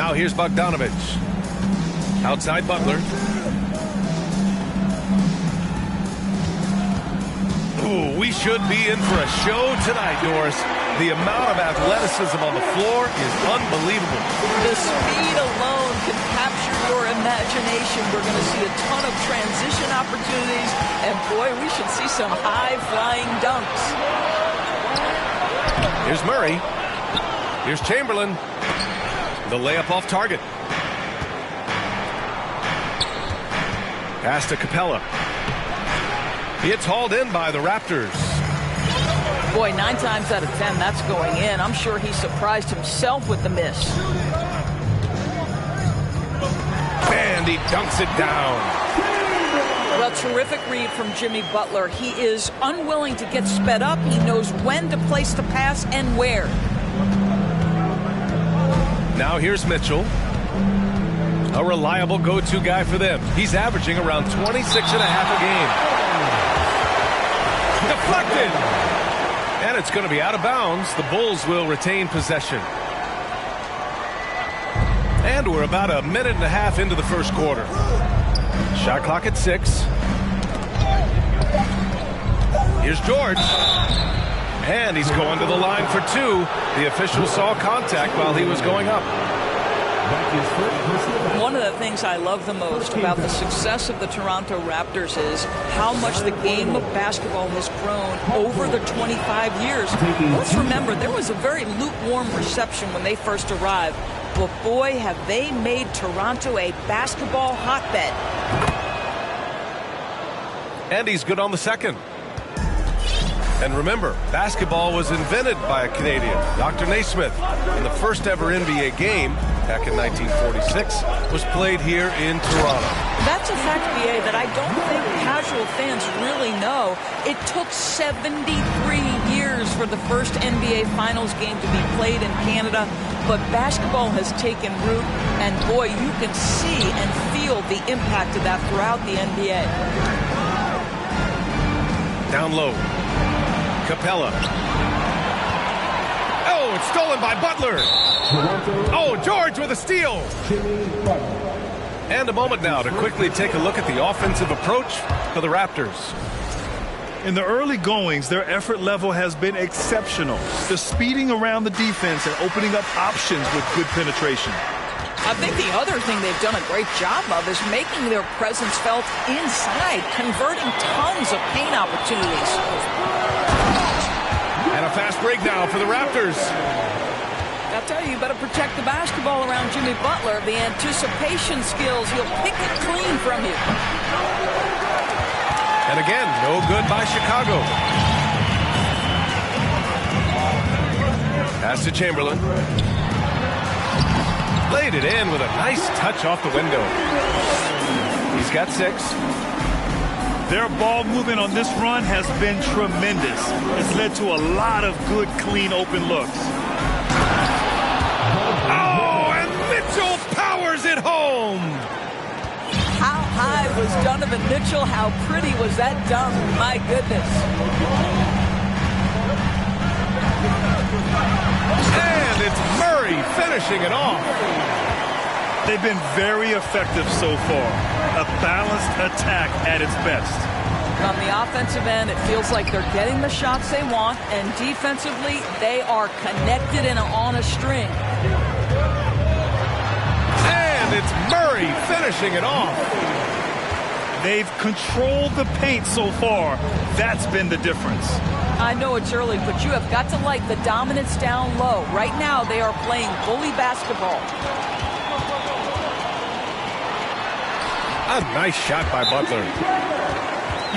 Now here's Bogdanovich. Outside Butler. Ooh, we should be in for a show tonight, Doris. The amount of athleticism on the floor is unbelievable. The speed alone can capture your imagination. We're going to see a ton of transition opportunities, and boy, we should see some high-flying dunks. Here's Murray. Here's Chamberlain. The layup off target. Pass to Capella. It's hauled in by the Raptors. Boy, 9 times out of 10, that's going in. I'm sure he surprised himself with the miss. And he dunks it down. Well, terrific read from Jimmy Butler. He is unwilling to get sped up. He knows when to place the pass and where. Now here's Mitchell. A reliable go-to guy for them. He's averaging around 26 and a half a game. Deflected. And it's going to be out of bounds. The Bulls will retain possession. And we're about a minute and a half into the first quarter. Shot clock at 6. Here's George. And he's going to the line for 2. The official saw contact while he was going up. One of the things I love the most about the success of the Toronto Raptors is how much the game of basketball has grown over the 25 years. Let's remember, there was a very lukewarm reception when they first arrived. But boy, have they made Toronto a basketball hotbed. And he's good on the second. And remember, basketball was invented by a Canadian, Dr. Naismith, and the first ever NBA game back in 1946 was played here in Toronto. That's a fact, BA, that I don't think casual fans really know. It took 73 years for the first NBA Finals game to be played in Canada, but basketball has taken root, and boy, you can see and feel the impact of that throughout the NBA. Down low. Capella. Oh, it's stolen by Butler. Oh, George with a steal. And a moment now to quickly take a look at the offensive approach for the Raptors. In the early goings, their effort level has been exceptional. The speeding around the defense and opening up options with good penetration. I think the other thing they've done a great job of is making their presence felt inside, converting tons of paint opportunities. And a fast break now for the Raptors. I'll tell you, you better protect the basketball around Jimmy Butler. The anticipation skills, he'll pick it clean from you. And again, no good by Chicago. Pass to Chamberlain. Laid it in with a nice touch off the window. He's got 6. Their ball movement on this run has been tremendous. It's led to a lot of good, clean, open looks. Oh, and Mitchell powers it home. How high was Donovan Mitchell? How pretty was that dunk? My goodness. And it's Murray finishing it off. They've been very effective so far. A balanced attack at its best. On the offensive end, it feels like they're getting the shots they want, and defensively, they are connected and on a string. And it's Murray finishing it off. They've controlled the paint so far. That's been the difference. I know it's early, but you have got to like the dominance down low. Right now, they are playing bully basketball. A nice shot by Butler.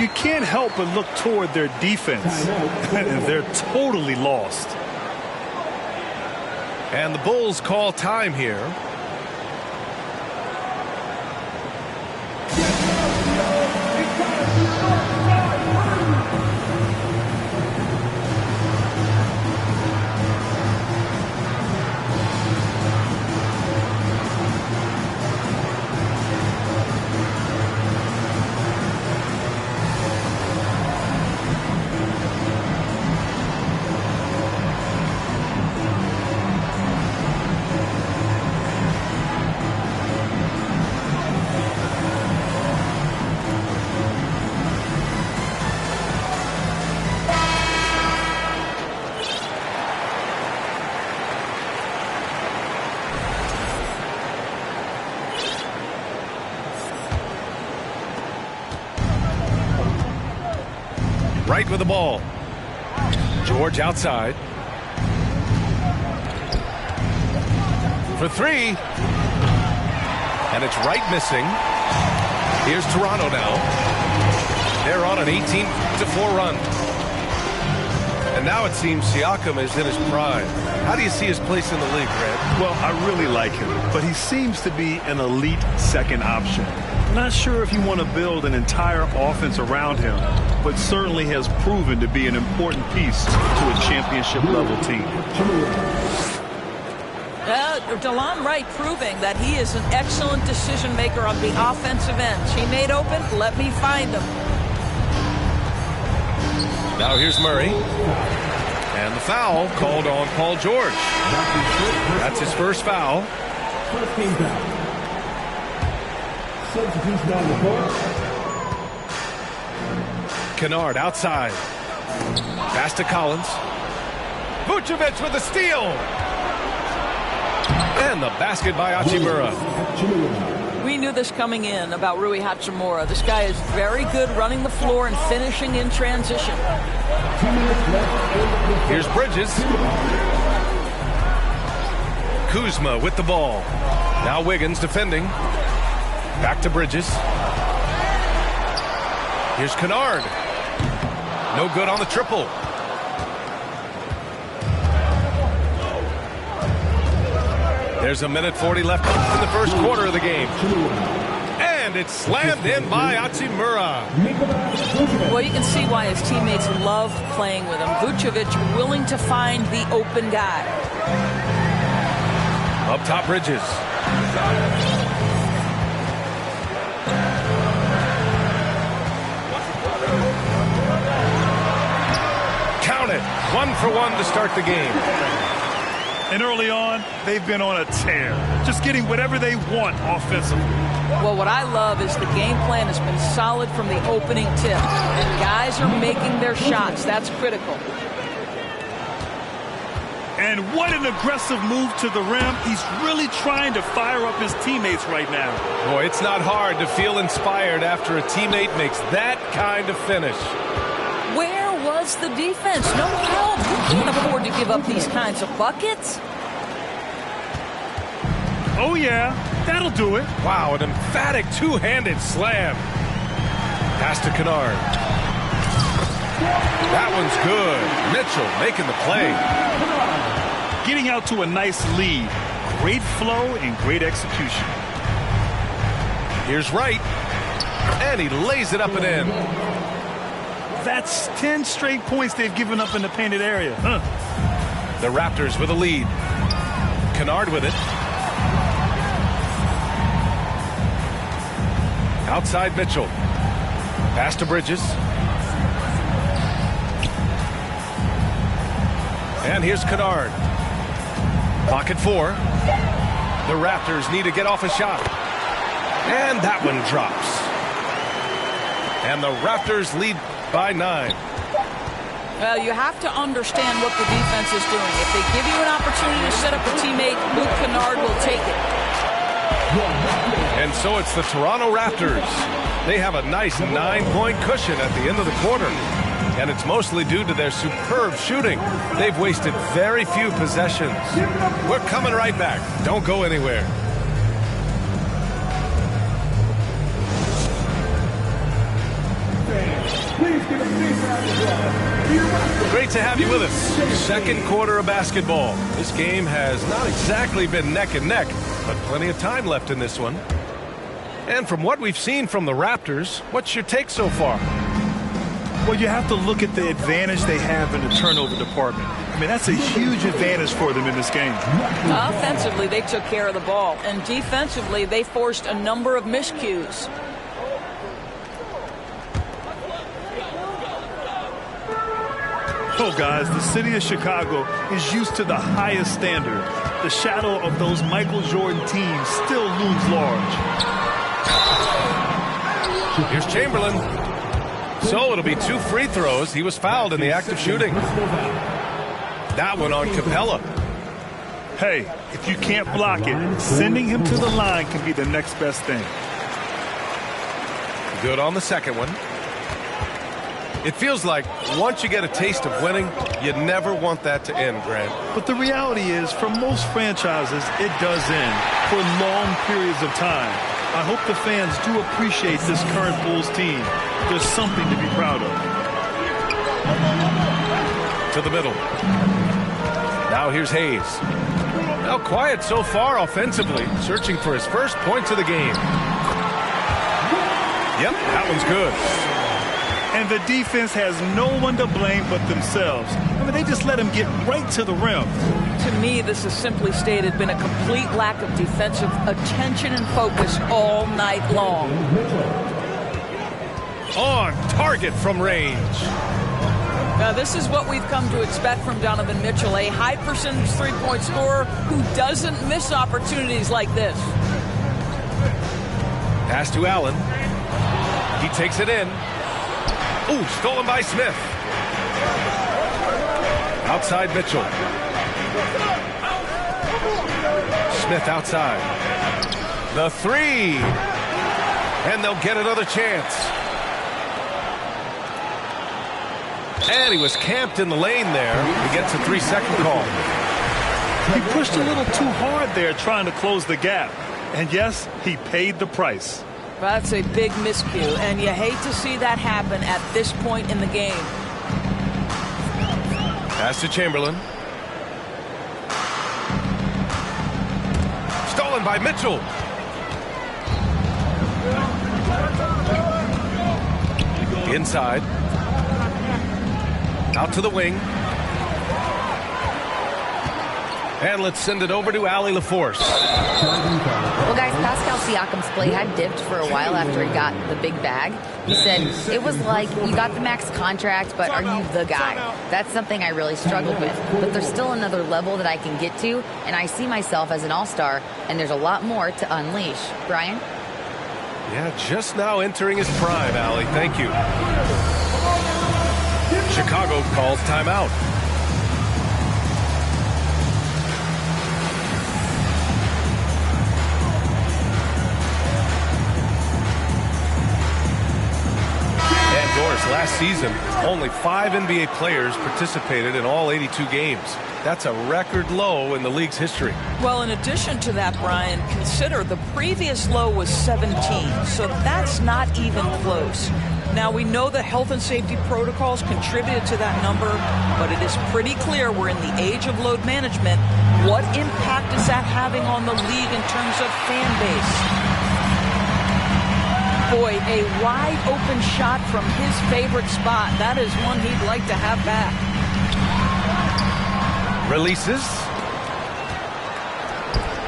You can't help but look toward their defense. They're totally lost. And the Bulls call time here. Wright with the ball. George outside. For three. And it's Wright missing. Here's Toronto now. They're on an 18-4 run. And now it seems Siakam is in his prime. How do you see his place in the league, Grant? Well, I really like him, but he seems to be an elite second option. Not sure if you want to build an entire offense around him, but certainly has proven to be an important piece to a championship-level team. DeLon Wright proving that he is an excellent decision-maker on the offensive ends. He made open, let me find him. Now here's Murray. And the foul called on Paul George. That's his first foul. Kennard outside. Pass to Collins. Vucevic with a steal. And the basket by Hachimura. We knew this coming in about Rui Hachimura. This guy is very good running the floor and finishing in transition. Here's Bridges. Kuzma with the ball. Now Wiggins defending. Back to Bridges. Here's Kennard. No good on the triple. There's a minute 40 left in the first quarter of the game. And it's slammed in by Hachimura. Well, you can see why his teammates love playing with him. Vucevic willing to find the open guy. Up top, Bridges. Count it. 1-for-1 to start the game. And early on, they've been on a tear, just getting whatever they want offensively. Well, what I love is the game plan has been solid from the opening tip. And guys are making their shots. That's critical. And what an aggressive move to the rim. He's really trying to fire up his teammates right now. Boy, it's not hard to feel inspired after a teammate makes that kind of finish. Where was the defense? No help. You can't afford to give up these kinds of buckets. Oh, yeah. That'll do it. Wow, an emphatic two-handed slam. Pass to Kennard. That one's good. Mitchell making the play. Getting out to a nice lead. Great flow and great execution. Here's Wright. And he lays it up and in. That's 10 straight points they've given up in the painted area. The Raptors with a lead. Kennard with it. Outside Mitchell. Pass to Bridges. And here's Kennard. Pocket four. The Raptors need to get off a shot. And that one drops. And the Raptors lead by 9. Well, you have to understand what the defense is doing. If they give you an opportunity to set up a teammate, Luke Kennard will take it. And so it's the Toronto Raptors. They have a nice 9-point cushion at the end of the quarter. And it's mostly due to their superb shooting. They've wasted very few possessions. We're coming right back. Don't go anywhere. Great to have you with us. Second quarter of basketball. This game has not exactly been neck and neck, but plenty of time left in this one. And from what we've seen from the Raptors, what's your take so far? Well, you have to look at the advantage they have in the turnover department. I mean, that's a huge advantage for them in this game. Offensively, they took care of the ball. And defensively, they forced a number of miscues. Oh, guys, the city of Chicago is used to the highest standard. The shadow of those Michael Jordan teams still looms large. Here's Chamberlain. So it'll be 2 free throws. He was fouled in the act of shooting. That one on Capella. Hey, if you can't block it, sending him to the line can be the next best thing. Good on the second one. It feels like once you get a taste of winning, you never want that to end, Grant. But the reality is, for most franchises, it does end for long periods of time. I hope the fans do appreciate this current Bulls team. There's something to be proud of. To the middle. Now here's Hayes. Now quiet so far offensively, searching for his first points of the game. Yep, that one's good. And the defense has no one to blame but themselves. I mean, they just let him get right to the rim. To me, this has simply stated been a complete lack of defensive attention and focus all night long. On target from range. Now, this is what we've come to expect from Donovan Mitchell, a high percentage three-point scorer who doesn't miss opportunities like this. Pass to Allen. He takes it in. Ooh, stolen by Smith. Outside Mitchell. Smith outside. The three. And they'll get another chance. And he was camped in the lane there. He gets a 3-second call. He pushed a little too hard there trying to close the gap. And yes, he paid the price. That's a big miscue, and you hate to see that happen at this point in the game. Pass to Chamberlain. Stolen by Mitchell. Inside. Out to the wing. And let's send it over to Allie LaForce. Well, guys, Pascal Siakam's play had dipped for a while after he got the big bag. He said, it was like, you got the max contract, but are you the guy? That's something I really struggled with. But there's still another level that I can get to, and I see myself as an all-star, and there's a lot more to unleash. Brian? Yeah, just now entering his prime, Allie. Thank you. Chicago calls timeout. Last season, only 5 NBA players participated in all 82 games. That's a record low in the league's history. Well, in addition to that, Brian, consider the previous low was 17, so that's not even close. Now, we know that health and safety protocols contributed to that number, but it is pretty clear we're in the age of load management. What impact is that having on the league in terms of fan base? Boy, a wide open shot from his favorite spot. That is one he'd like to have back. Releases.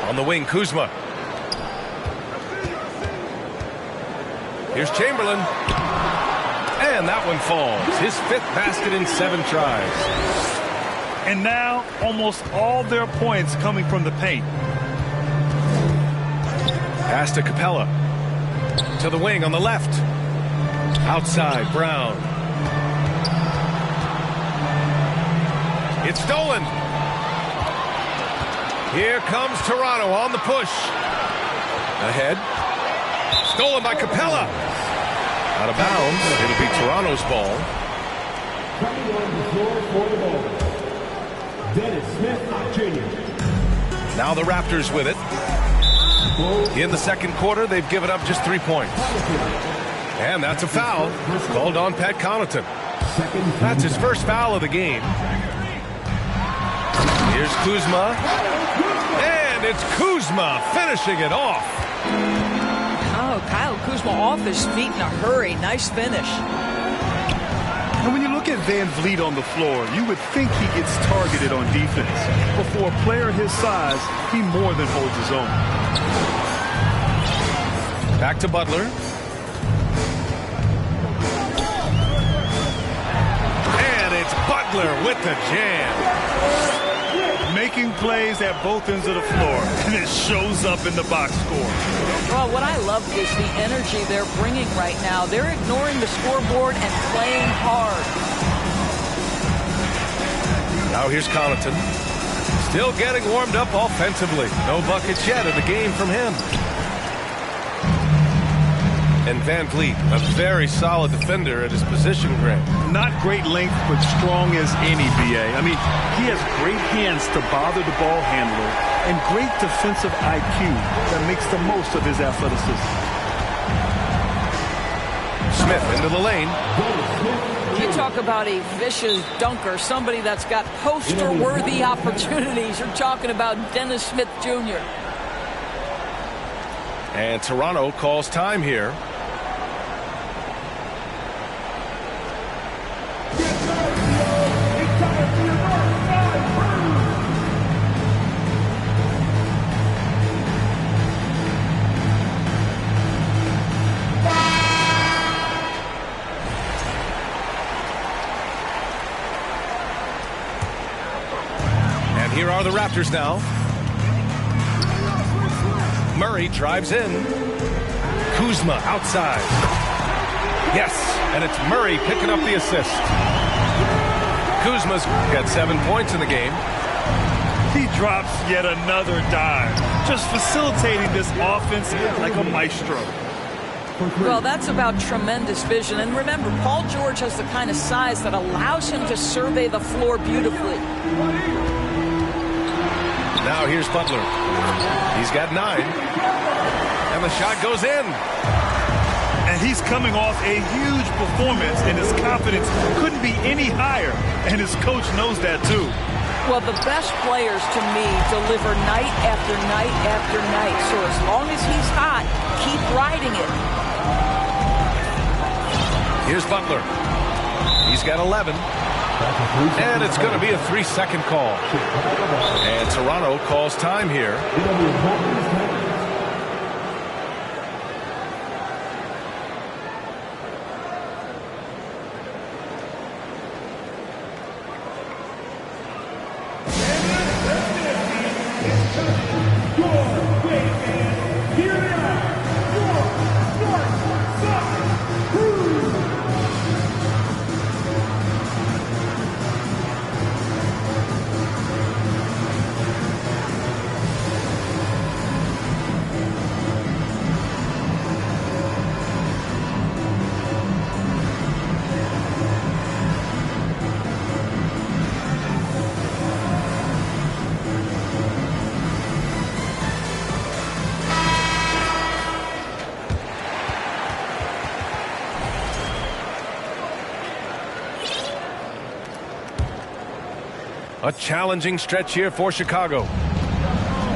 On the wing, Kuzma. Here's Chamberlain. And that one falls. His 5th basket in 7 tries. And now, almost all their points coming from the paint. Pass to Capella. To the wing on the left. Outside, Brown. It's stolen. Here comes Toronto on the push. Ahead. Stolen by Capella. Out of bounds. It'll be Toronto's ball. Coming on the floor for the ball. Dennis Smith Jr. Now the Raptors with it. In the second quarter, they've given up just 3 points. And that's a foul called on Pat Connaughton. That's his first foul of the game. Here's Kuzma. And it's Kuzma finishing it off. Oh, Kyle Kuzma off his feet in a hurry. Nice finish. And when you look at Van Vliet on the floor, you would think he gets targeted on defense. But for a player his size, he more than holds his own. Back to Butler. And it's Butler with the jam. Making plays at both ends of the floor, and it shows up in the box score. Well, what I love is the energy they're bringing right now. They're ignoring the scoreboard and playing hard. Now here's Connaughton. Still getting warmed up offensively. No buckets yet in the game from him. And Van Vliet, a very solid defender at his position, Grant. Not great length, but strong as any, BA. I mean, he has great hands to bother the ball handler and great defensive IQ that makes the most of his athleticism. Smith into the lane. You talk about a vicious dunker, somebody that's got poster-worthy opportunities. You're talking about Dennis Smith Jr. And Toronto calls time here. Here are the Raptors now. Murray drives in. Kuzma outside. Yes, and it's Murray picking up the assist. Kuzma's got 7 points in the game. He drops yet another dime, just facilitating this offense like a maestro. Well, that's about tremendous vision. And remember, Paul George has the kind of size that allows him to survey the floor beautifully. Now here's Butler. He's got 9. And the shot goes in. And he's coming off a huge performance, and his confidence couldn't be any higher. And his coach knows that, too. Well, the best players, to me, deliver night after night after night. So as long as he's hot, keep riding it. Here's Butler. He's got 11. And it's going to be a 3-second call. And Toronto calls time here. A challenging stretch here for Chicago.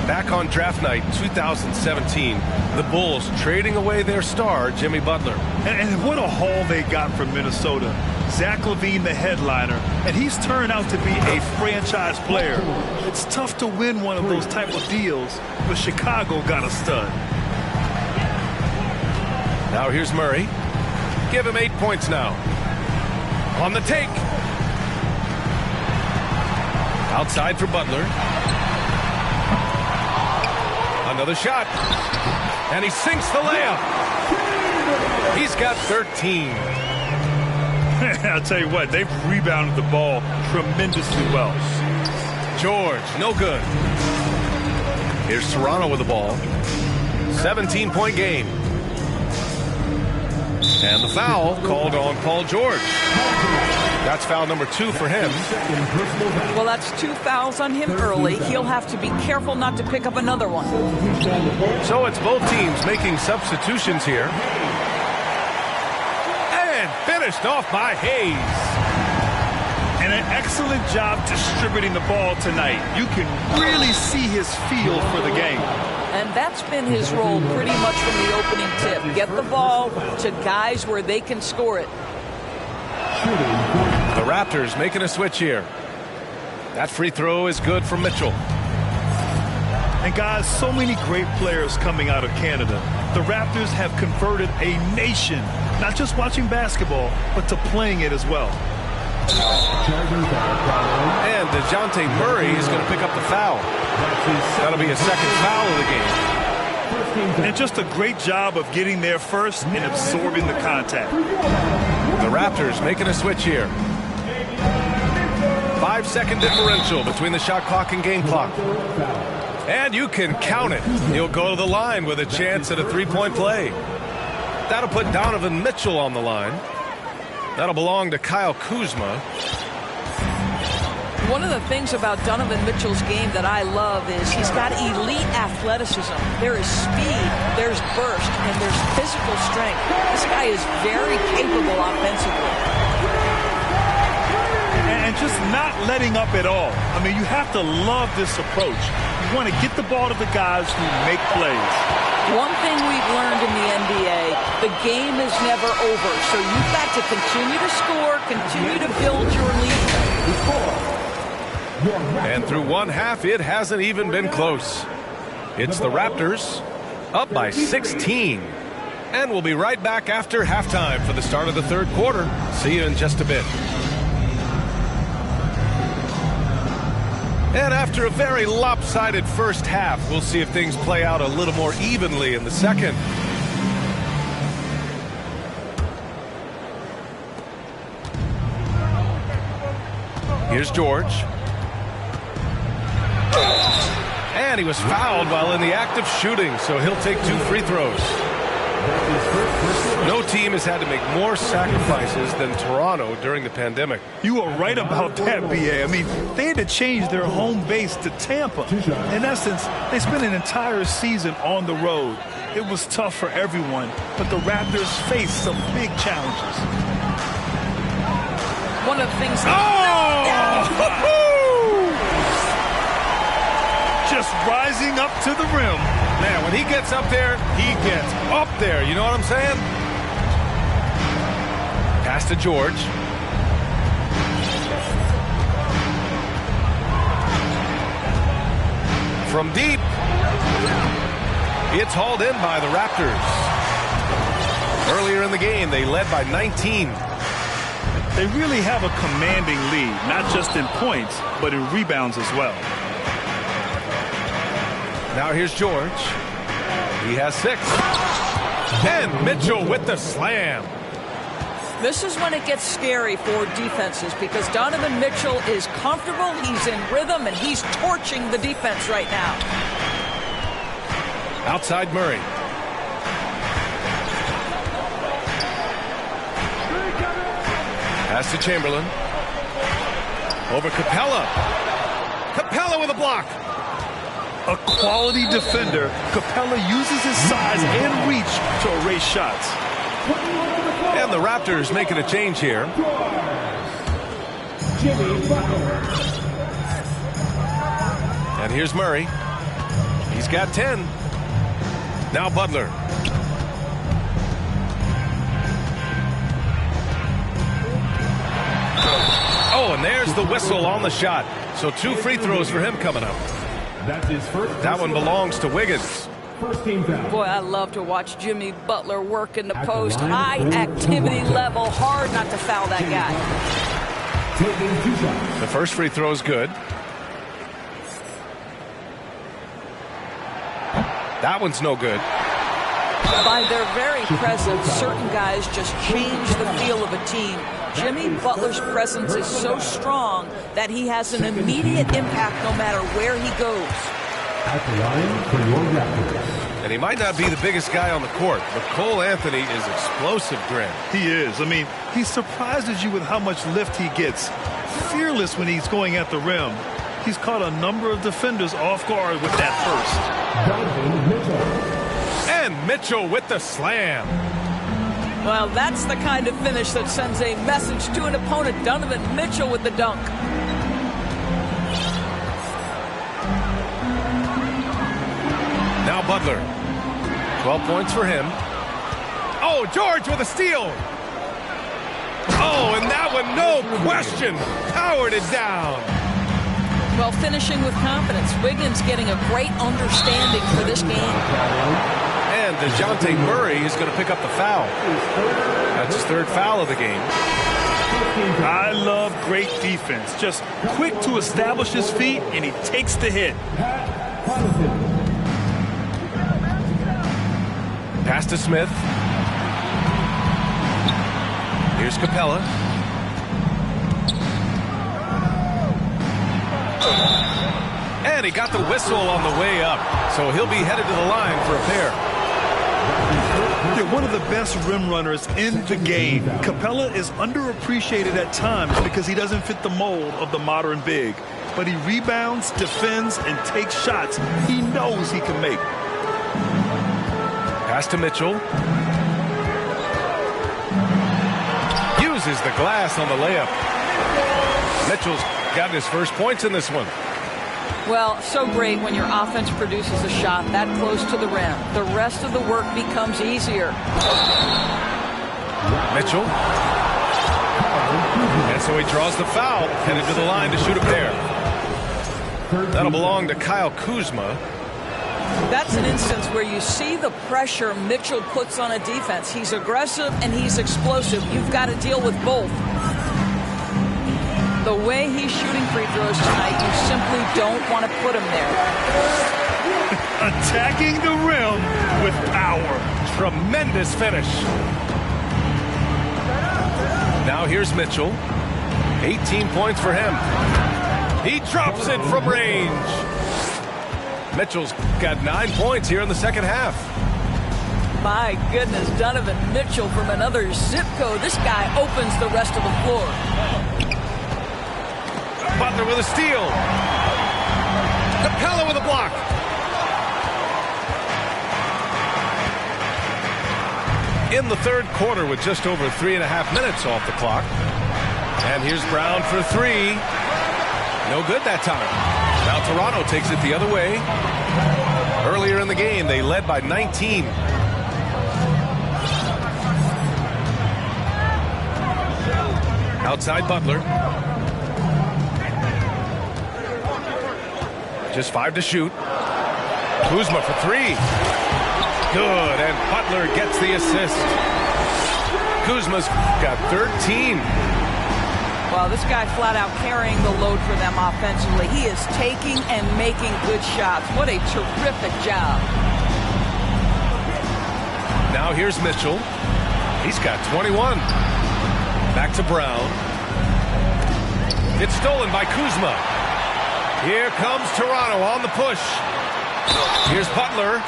Back on draft night 2017, the Bulls trading away their star, Jimmy Butler. And what a haul they got from Minnesota. Zach LaVine, the headliner, and he's turned out to be a franchise player. It's tough to win one of those type of deals, but Chicago got a stud. Now here's Murray. Give him 8 points now. On the take. Outside for Butler. Another shot. And he sinks the layup. He's got 13. I'll tell you what, they've rebounded the ball tremendously well. George, no good. Here's Toronto with the ball. 17-point game. And the foul called on Paul George. That's foul number 2 for him. Well, that's 2 fouls on him early. He'll have to be careful not to pick up another one. So it's both teams making substitutions here. And finished off by Hayes. And an excellent job distributing the ball tonight. You can really see his feel for the game. And that's been his role pretty much from the opening tip. Get the ball to guys where they can score it. The Raptors making a switch here. That free throw is good for Mitchell. And guys, so many great players coming out of Canada. The Raptors have converted a nation, not just watching basketball, but to playing it as well. And DeJounte Murray is going to pick up the foul. That'll be a second foul of the game. And just a great job of getting there first and absorbing the contact. The Raptors making a switch here. 5-second differential between the shot clock and game clock. And you can count it. He'll go to the line with a chance at a 3-point play. That'll put Donovan Mitchell on the line. That'll belong to Kyle Kuzma. One of the things about Donovan Mitchell's game that I love is he's got elite athleticism. There is speed, there's burst, and there's physical strength. This guy is very capable offensively. And just not letting up at all. I mean, you have to love this approach. You want to get the ball to the guys who make plays. One thing we've learned in the NBA, the game is never over. So you've got to continue to score, continue to build your lead. And through one half, it hasn't even been close. It's the Raptors up by 16. And we'll be right back after halftime for the start of the third quarter. See you in just a bit. And after a very lopsided first half, we'll see if things play out a little more evenly in the second. Here's George. And he was fouled while in the act of shooting, so he'll take 2 free throws. No team has had to make more sacrifices than Toronto during the pandemic. You are right about that, B.A. I mean, they had to change their home base to Tampa. In essence, they spent an entire season on the road. It was tough for everyone, but the Raptors faced some big challenges. One of the things... Just rising up to the rim. Man, when he gets up there, he gets up there. You know what I'm saying? Pass to George. From deep. It's hauled in by the Raptors. Earlier in the game, they led by 19. They really have a commanding lead, not just in points, but in rebounds as well. Now here's George. He has 6. And Mitchell with the slam. This is when it gets scary for defenses because Donovan Mitchell is comfortable, he's in rhythm, and he's torching the defense right now. Outside Murray. Pass to Chamberlain. Over Capella. Capella with a block. A quality defender, Capella uses his size and reach to erase shots. And the Raptors making a change here. And here's Murray. He's got 10. Now Butler. Oh, and there's the whistle on the shot. So 2 free throws for him coming up. That's his first. That one belongs to Wiggins. First team foul. Boy, I love to watch Jimmy Butler work in the post. High activity level. Hard not to foul that guy. Taking 2 shots. The first free throw is good. That one's no good. By their very presence, certain guys just change the feel of a team. Jimmy Butler's presence is so strong that he has an immediate impact no matter where he goes. At the line for your Raptors. And he might not be the biggest guy on the court, but Cole Anthony is explosive, Grant. He is. I mean, he surprises you with how much lift he gets. Fearless when he's going at the rim. He's caught a number of defenders off guard with that burst. Donovan Mitchell. And Mitchell with the slam. Well, that's the kind of finish that sends a message to an opponent. Donovan Mitchell with the dunk. Now Butler. 12 points for him. Oh, George with a steal. Oh, and that one, no question, powered it down. Well, finishing with confidence. Wiggins getting a great understanding for this game. And DeJounte Murray is going to pick up the foul. That's his 3rd foul of the game. I love great defense. Just quick to establish his feet, and he takes the hit. Pass to Smith. Here's Capella. And he got the whistle on the way up, so he'll be headed to the line for a pair. They're one of the best rim runners in the game. Capella is underappreciated at times because he doesn't fit the mold of the modern big. But he rebounds, defends, and takes shots he knows he can make. Pass to Mitchell. Uses the glass on the layup. Mitchell's gotten his first points in this one. Well, so great when your offense produces a shot that close to the rim. The rest of the work becomes easier. Mitchell. And so he draws the foul, headed to the line to shoot a pair. That'll belong to Kyle Kuzma. That's an instance where you see the pressure Mitchell puts on a defense. He's aggressive and he's explosive. You've got to deal with both. The way he's shooting free throws tonight, you simply don't want to put him there. Attacking the rim with power. Tremendous finish. Now here's Mitchell. 18 points for him. He drops it from range. Mitchell's got 9 points here in the second half. My goodness, Donovan Mitchell from another zip code. This guy opens the rest of the floor. Butler with a steal. Capella with a block. In the third quarter with just over 3.5 minutes off the clock. And here's Brown for three. No good that time. Now Toronto takes it the other way. Earlier in the game, they led by 19. Outside Butler. Just 5 to shoot. Kuzma for three. Good, and Butler gets the assist. Kuzma's got 13. Well, this guy flat out carrying the load for them offensively. He is taking and making good shots. What a terrific job. Now here's Mitchell. He's got 21. Back to Brown. It's stolen by Kuzma. Here comes Toronto on the push. Here's Butler.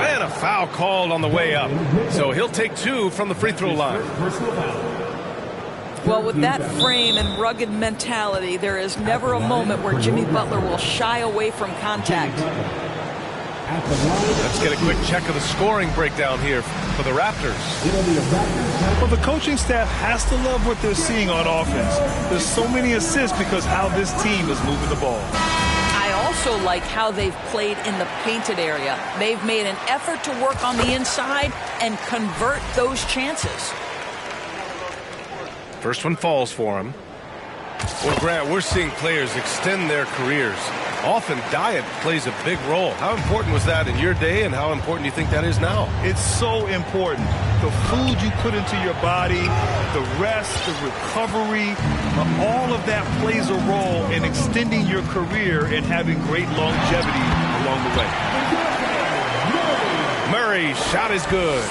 And a foul called on the way up. So he'll take 2 from the free throw line. Well, with that frame and rugged mentality, there is never a moment where Jimmy Butler will shy away from contact. Let's get a quick check of the scoring breakdown here for the Raptors. Well, the coaching staff has to love what they're seeing on offense. There's so many assists because how this team is moving the ball. I also like how they've played in the painted area. They've made an effort to work on the inside and convert those chances. First one falls for him. Well, Grant, we're seeing players extend their careers. Often diet plays a big role. How important was that in your day, and how important do you think that is now? It's so important. The food you put into your body, the rest, the recovery, all of that plays a role in extending your career and having great longevity along the way. Murray's shot is good.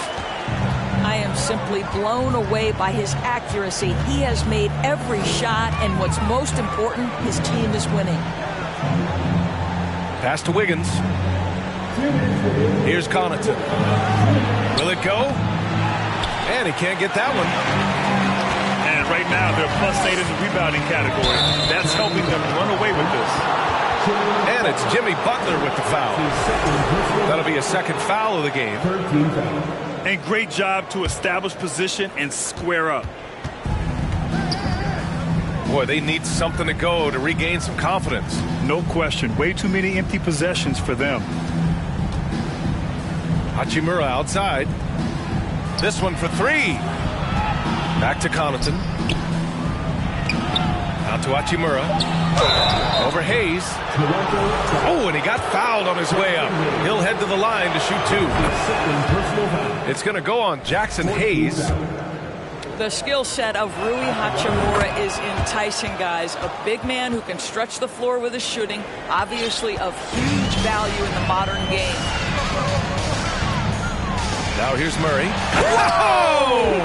I am simply blown away by his accuracy. He has made every shot, and what's most important, his team is winning. Pass to Wiggins. Here's Connaughton. Will it go? And he can't get that one. And right now, they're +8 in the rebounding category. That's helping them run away with this. And it's Jimmy Butler with the foul. That'll be a second foul of the game. And great job to establish position and square up. Boy, they need something to go to regain some confidence. No question. Way too many empty possessions for them. Hachimura outside. This one for three. Back to Connaughton. Out to Hachimura. Over Hayes. Oh, and he got fouled on his way up. He'll head to the line to shoot 2. It's going to go on Jackson Hayes. The skill set of Rui Hachimura is enticing, guys. A big man who can stretch the floor with his shooting, obviously of huge value in the modern game. Now here's Murray. Whoa!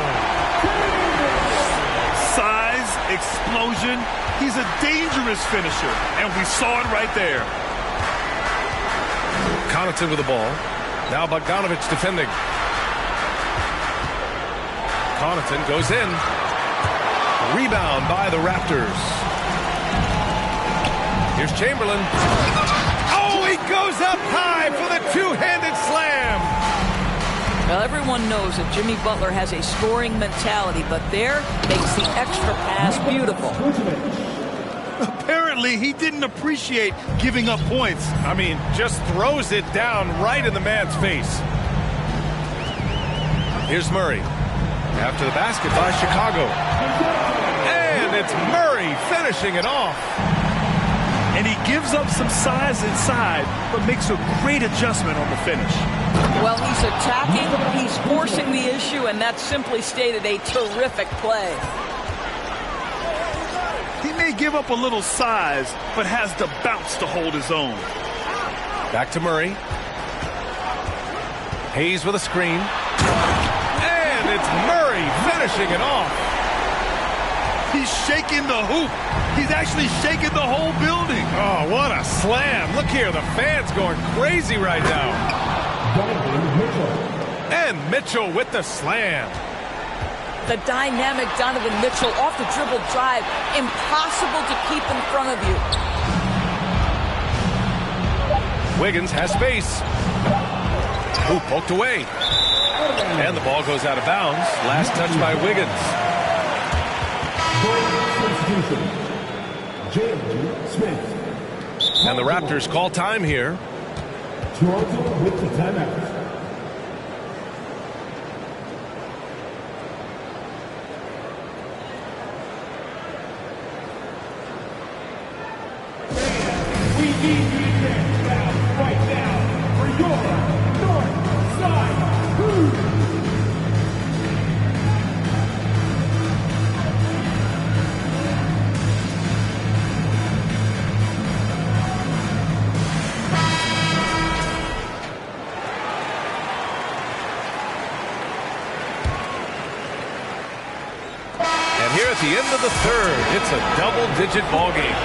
Size, explosion. He's a dangerous finisher, and we saw it right there. Connaughton with the ball. Now Bogdanovich defending. Connaughton goes in. Rebound by the Raptors. Here's Chamberlain. Oh, he goes up high for the two-handed slam. Well, everyone knows that Jimmy Butler has a scoring mentality, but there makes the extra pass beautiful. Apparently, he didn't appreciate giving up points. I mean, just throws it down right in the man's face. Here's Murray. After the basket by Chicago. And it's Murray finishing it off. And he gives up some size inside, but makes a great adjustment on the finish. Well, he's attacking, he's forcing the issue, and that simply stated a terrific play. He may give up a little size, but has the bounce to hold his own. Back to Murray. Hayes with a screen. And it's Murray finishing it off. He's shaking the hoop. He's actually shaking the whole building. Oh, what a slam. Look here, the fans going crazy right now. And Mitchell with the slam. The dynamic Donovan Mitchell off the dribble drive. Impossible to keep in front of you. Wiggins has space. Ooh, poked away. And the ball goes out of bounds. Last touch by Wiggins. And the Raptors call time here. Toronto with the timeout. We need defense now, right now, for your north side crew. And here at the end of the third, it's a double-digit ball game.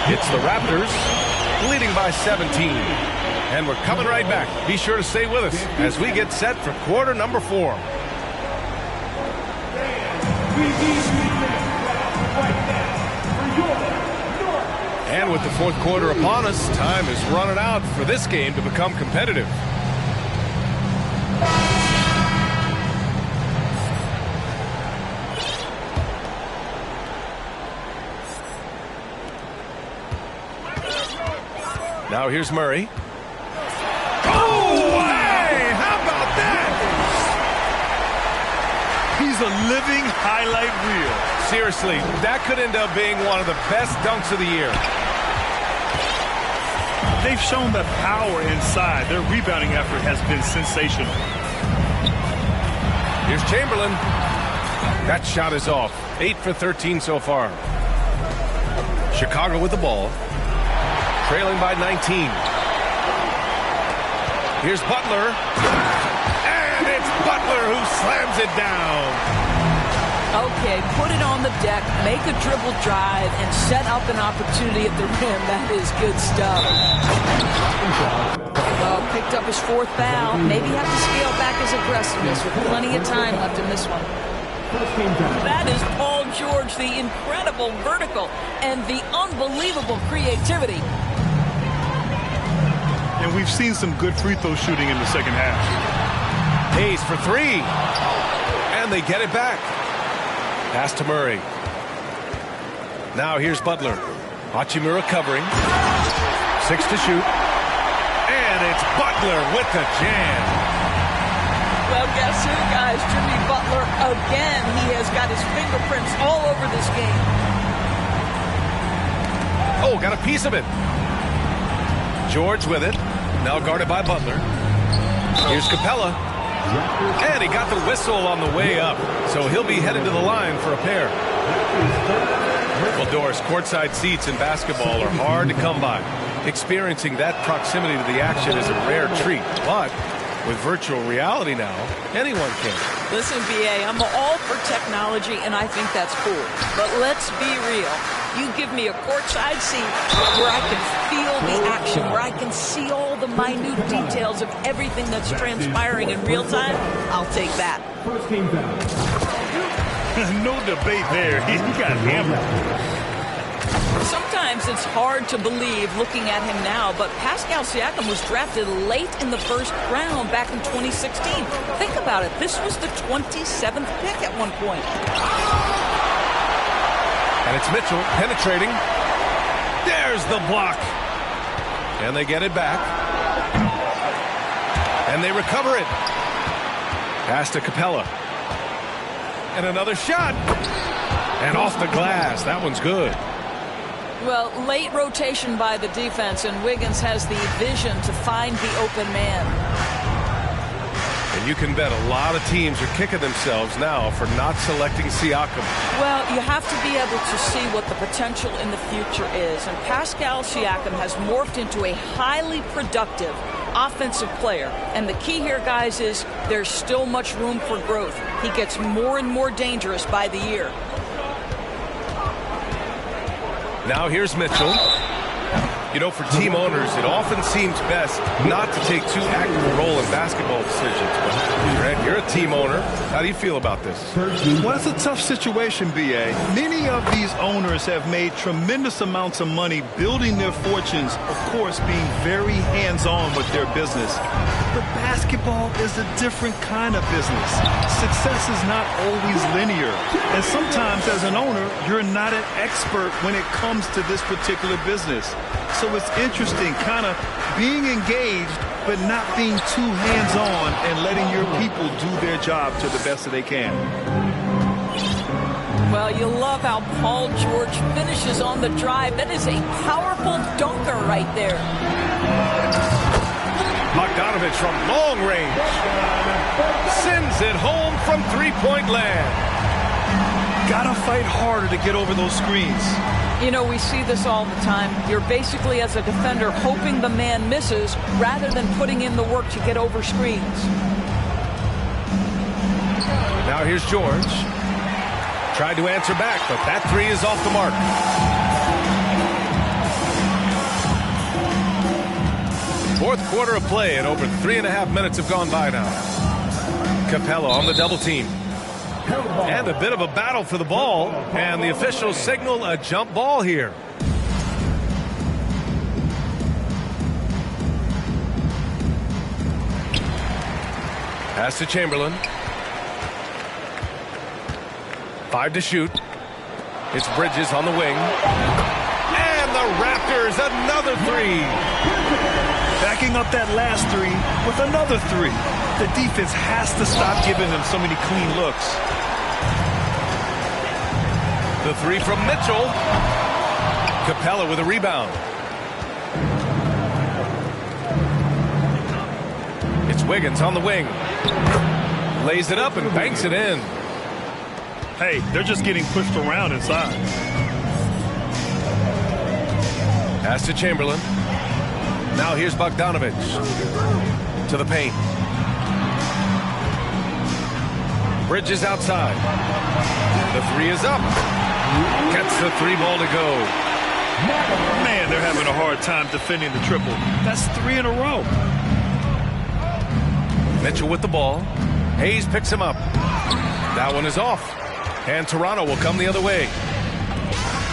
It's the Raptors leading by 17. And we're coming right back. Be sure to stay with us as we get set for quarter number 4. And with the fourth quarter upon us, time is running out for this game to become competitive. Now here's Murray. Oh, hey! How about that? He's a living highlight reel. Seriously, that could end up being one of the best dunks of the year. They've shown the power inside. Their rebounding effort has been sensational. Here's Chamberlain. That shot is off. 8 for 13 so far. Chicago with the ball. Trailing by 19. Here's Butler. And it's Butler who slams it down. Okay, put it on the deck, make a dribble drive, and set up an opportunity at the rim. That is good stuff. Well, picked up his fourth foul. Maybe have to scale back his aggressiveness with plenty of time left in this one. That is Paul George, the incredible vertical and the unbelievable creativity. And we've seen some good free throw shooting in the second half. Hayes for 3. And they get it back. Pass to Murray. Now here's Butler. Hachimura covering. 6 to shoot. And it's Butler with the jam. Well, guess who, guys? Jimmy Butler again. He has got his fingerprints all over this game. Oh, got a piece of it. George with it. Now guarded by Butler. Here's Capella. And he got the whistle on the way up. So he'll be headed to the line for a pair. Well, Doris, courtside seats in basketball are hard to come by. Experiencing that proximity to the action is a rare treat. But with virtual reality now, anyone can. Listen, BA, I'm all for technology, and I think that's cool. But let's be real. You give me a courtside seat where I can feel the action, where I can see all the minute details of everything that's transpiring in real time. I'll take that. First team foul. No debate there. He got hammered. Sometimes it's hard to believe looking at him now, but Pascal Siakam was drafted late in the first round back in 2016. Think about it. This was the 27th pick at one point. And it's Mitchell penetrating. There's the block. And they get it back. And they recover it. Pass to Capella. And another shot. And off the glass. That one's good. Well, late rotation by the defense, and Wiggins has the vision to find the open man. And you can bet a lot of teams are kicking themselves now for not selecting Siakam. Well, you have to be able to see what the potential in the future is. And Pascal Siakam has morphed into a highly productive offensive player. And the key here, guys, is there's still much room for growth. He gets more and more dangerous by the year. Now here's Mitchell. You know, for team owners, it often seems best not to take too active a role in basketball decisions. But Grant, you're a team owner. How do you feel about this? Well, it's a tough situation, B.A. Many of these owners have made tremendous amounts of money building their fortunes, of course, being very hands-on with their business. But basketball is a different kind of business. Success is not always linear. And sometimes, as an owner, you're not an expert when it comes to this particular business. So it's interesting kind of being engaged but not being too hands-on and letting your people do their job to the best that they can. Well, you love how Paul George finishes on the drive. That is a powerful dunker right there. Bogdanovich from long range. Sends it home from three-point land. Gotta fight harder to get over those screens. You know, we see this all the time. You're basically, as a defender, hoping the man misses rather than putting in the work to get over screens. Now here's George. Tried to answer back, but that three is off the mark. Fourth quarter of play, and over 3.5 minutes have gone by now. Capella on the double team. And a bit of a battle for the ball, and the officials signal a jump ball here. Pass to Chamberlain. 5 to shoot. It's Bridges on the wing. And the Raptors, another three. Backing up that last three with another three. The defense has to stop giving them so many clean looks. The three from Mitchell. Capella with a rebound. It's Wiggins on the wing. Lays it up and banks it in. Hey, they're just getting pushed around inside. Pass to Chamberlain. Now here's Bogdanovich. To the paint. Bridges outside. The three is up. Gets the three ball to go. Man, they're having a hard time defending the triple. That's 3 in a row. Mitchell with the ball. Hayes picks him up. That one is off. And Toronto will come the other way.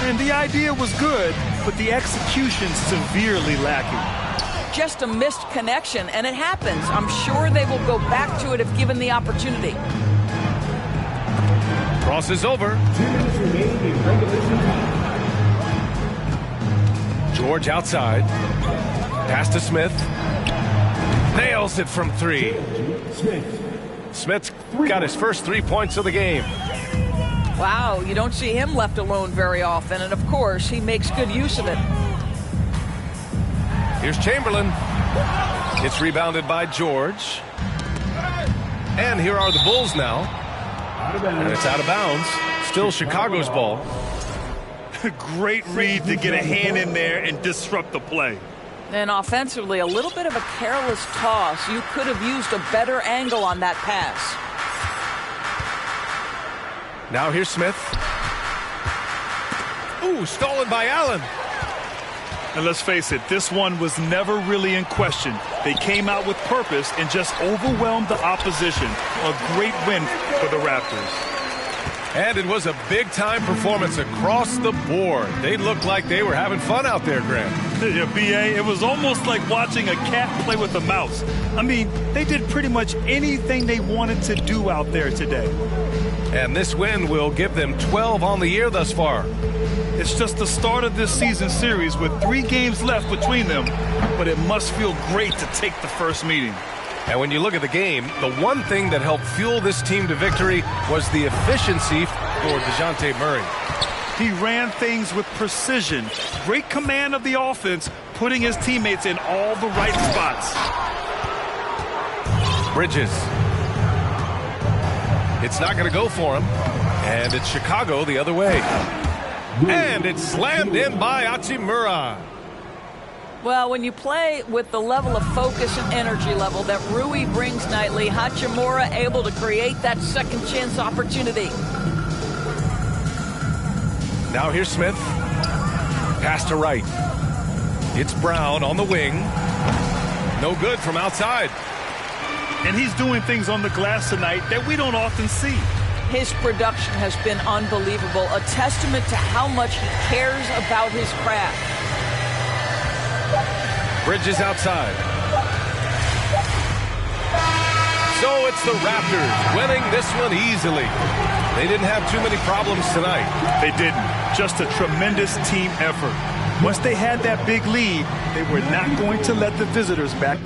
And the idea was good, but the execution severely lacking. Just a missed connection, and it happens. I'm sure they will go back to it if given the opportunity. Crosses over. 2 minutes remaining in regulation time. George outside. Pass to Smith. Nails it from three. Smith's got his first 3 points of the game. Wow, you don't see him left alone very often, and of course, he makes good use of it. Here's Chamberlain. It's rebounded by George. And here are the Bulls now. And it's out of bounds. Still Chicago's ball. Great read to get a hand in there and disrupt the play. And offensively, a little bit of a careless toss. You could have used a better angle on that pass. Now here's Smith. Ooh, stolen by Allen. And let's face it, this one was never really in question. They came out with purpose and just overwhelmed the opposition. A great win for the Raptors. And it was a big-time performance across the board. They looked like they were having fun out there, Graham. Yeah, B.A., it was almost like watching a cat play with a mouse. I mean, they did pretty much anything they wanted to do out there today. And this win will give them 12 on the year thus far. It's just the start of this season series with 3 games left between them, but it must feel great to take the first meeting. And when you look at the game, the one thing that helped fuel this team to victory was the efficiency for DeJounte Murray. He ran things with precision, great command of the offense, putting his teammates in all the right spots. Bridges. It's not going to go for him, and it's Chicago the other way. And it's slammed in by Hachimura. Well, when you play with the level of focus and energy level that Rui brings nightly, Hachimura able to create that second chance opportunity. Now here's Smith. Pass to Wright. It's Brown on the wing. No good from outside. And he's doing things on the glass tonight that we don't often see. His production has been unbelievable, a testament to how much he cares about his craft. Bridges outside. So it's the Raptors winning this one easily. They didn't have too many problems tonight. They didn't. Just a tremendous team effort. Once they had that big lead, they were not going to let the visitors back.